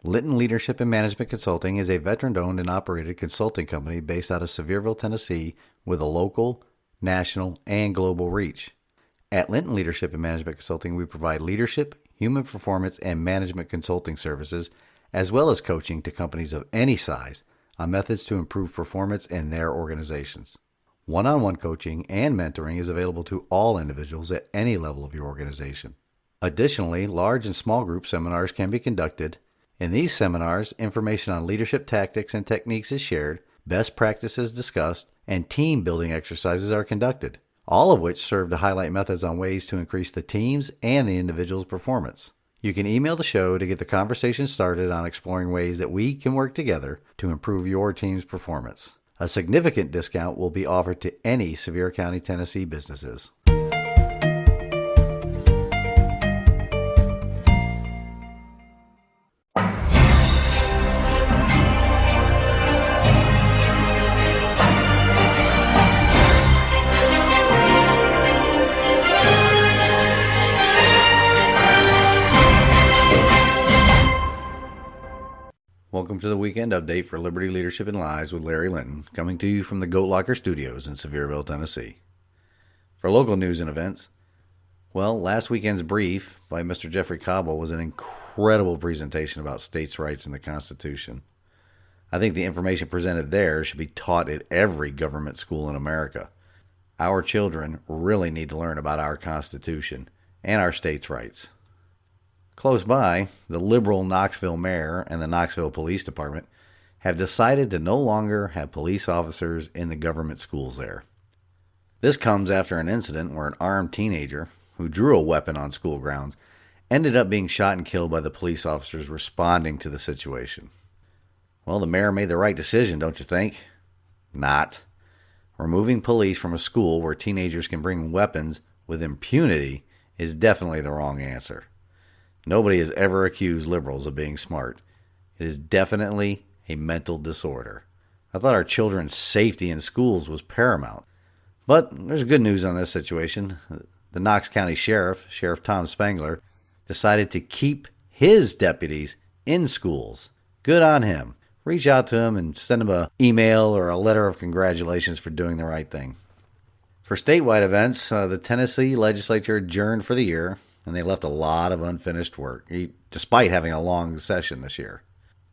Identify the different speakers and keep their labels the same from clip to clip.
Speaker 1: Linton Leadership and Management Consulting is a veteran-owned and operated consulting company based out of Sevierville, Tennessee, with a local, national, and global reach. At Linton Leadership and Management Consulting, we provide leadership, human performance, and management consulting services, as well as coaching to companies of any size on methods to improve performance in their organizations. One-on-one coaching and mentoring is available to all individuals at any level of your organization. Additionally, large and small group seminars can be conducted. In these seminars, information on leadership tactics and techniques is shared, best practices discussed, and team building exercises are conducted, all of which serve to highlight methods on ways to increase the team's and the individual's performance. You can email the show to get the conversation started on exploring ways that we can work together to improve your team's performance. A significant discount will be offered to any Sevier County, Tennessee businesses. Welcome to the weekend update for Liberty Leadership and Lives with Larry Linton, coming to you from the Goat Locker Studios in Sevierville, Tennessee. For local news and events, well, last weekend's brief by Mr. Jeffrey Cobble was an incredible presentation about states' rights and the Constitution. I think the information presented there should be taught at every government school in America. Our children really need to learn about our Constitution and our states' rights. Close by, the liberal Knoxville mayor and the Knoxville Police Department have decided to no longer have police officers in the government schools there. This comes after an incident where an armed teenager who drew a weapon on school grounds ended up being shot and killed by the police officers responding to the situation. Well, the mayor made the right decision, don't you think? Not. Removing police from a school where teenagers can bring weapons with impunity is definitely the wrong answer. Nobody has ever accused liberals of being smart. It is definitely a mental disorder. I thought our children's safety in schools was paramount. But there's good news on this situation. The Knox County Sheriff, Sheriff Tom Spangler, decided to keep his deputies in schools. Good on him. Reach out to him and send him an email or a letter of congratulations for doing the right thing. For statewide events, the Tennessee legislature adjourned for the year, and they left a lot of unfinished work, despite having a long session this year.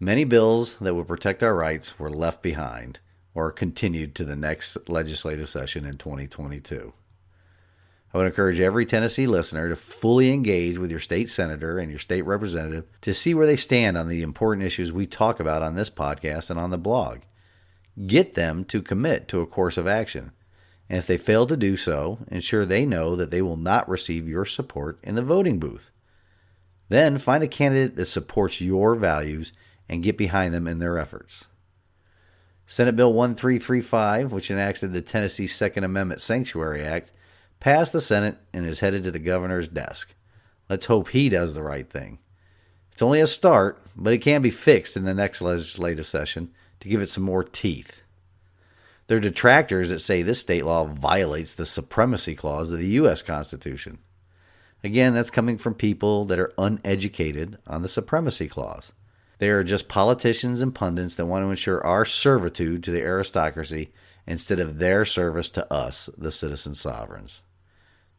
Speaker 1: Many bills that would protect our rights were left behind or continued to the next legislative session in 2022. I would encourage every Tennessee listener to fully engage with your state senator and your state representative to see where they stand on the important issues we talk about on this podcast and on the blog. Get them to commit to a course of action. And if they fail to do so, ensure they know that they will not receive your support in the voting booth. Then find a candidate that supports your values and get behind them in their efforts. Senate Bill 1335, which enacted the Tennessee Second Amendment Sanctuary Act, passed the Senate and is headed to the governor's desk. Let's hope he does the right thing. It's only a start, but it can be fixed in the next legislative session to give it some more teeth. There are detractors that say this state law violates the Supremacy Clause of the U.S. Constitution. Again, that's coming from people that are uneducated on the Supremacy Clause. They are just politicians and pundits that want to ensure our servitude to the aristocracy instead of their service to us, the citizen sovereigns.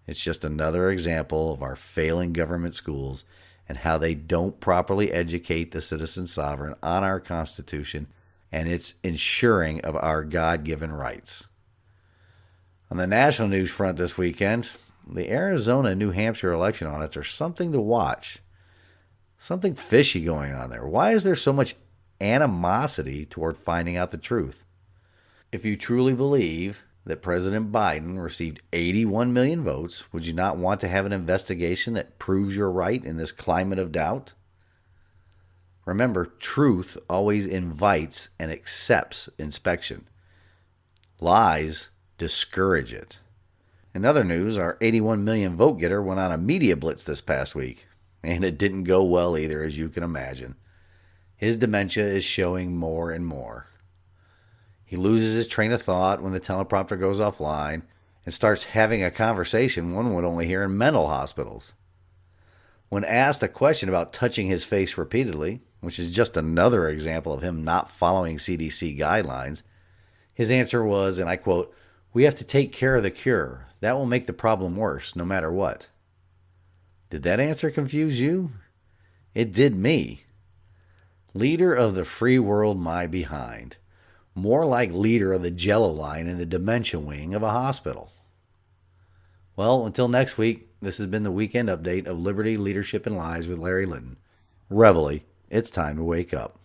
Speaker 1: It's just another example of our failing government schools and how they don't properly educate the citizen sovereign on our Constitution and its ensuring of our God-given rights. On the national news front this weekend, the Arizona and New Hampshire election audits are something to watch. Something fishy going on there. Why is there so much animosity toward finding out the truth? If you truly believe that President Biden received 81 million votes, would you not want to have an investigation that proves you're right in this climate of doubt? Remember, truth always invites and accepts inspection. Lies discourage it. In other news, our 81 million vote getter went on a media blitz this past week, and it didn't go well either, as you can imagine. His dementia is showing more and more. He loses his train of thought when the teleprompter goes offline and starts having a conversation one would only hear in mental hospitals. When asked a question about touching his face repeatedly, which is just another example of him not following CDC guidelines, his answer was, and I quote, "We have to take care of the cure. That will make the problem worse, no matter what." Did that answer confuse you? It did me. Leader of the free world, my behind. More like leader of the Jello line in the dementia wing of a hospital. Well, until next week, this has been the weekend update of Liberty, Leadership, and Lies with Larry Linton. Reveille, it's time to wake up.